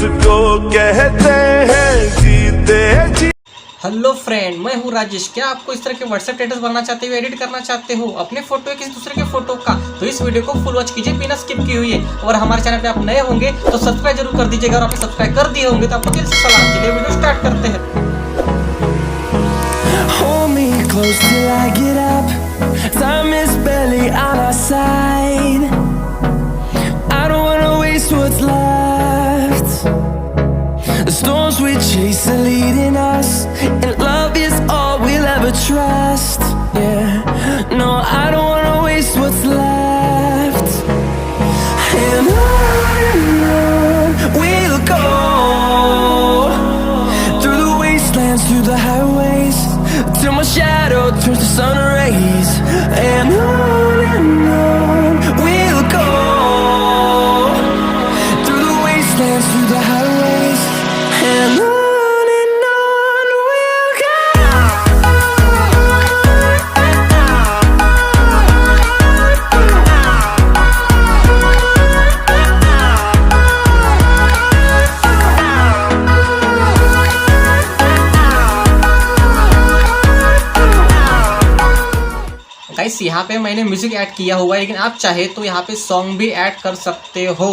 इसको कहते हैं जीते जी। हेलो फ्रेंड, मैं हूँ राजेश। क्या आपको इस तरह के व्हाट्सएप स्टेटस बनाना चाहते हो, एडिट करना चाहते हो अपने फोटो या किसी दूसरे के फोटो का, तो इस वीडियो को फुल वॉच कीजिए बिना स्किप किए हुए। और हमारे चैनल पे आप नए होंगे तो सब्सक्राइब जरूर कर दीजिएगा, और आपने सब्सक्राइब कर दिए होंगे तो आपको दिल से सलाम। चलिए वीडियो स्टार्ट करते हैं। Hold me close till I get up. Time is barely on our side. I don't wanna waste what's left. The storms we chase are leading us, and love is all we'll ever trust. Yeah, no, I don't wanna waste what's left. And on we'll go, through the wastelands, through the highways, till my shadow turns to sun rays. And on we'll go, through the wastelands, through the highways, and on we'll go. Guys, यहाँ पे मैंने music add किया हुआ है, लेकिन आप चाहे तो यहाँ पे सॉन्ग भी ऐड कर सकते हो।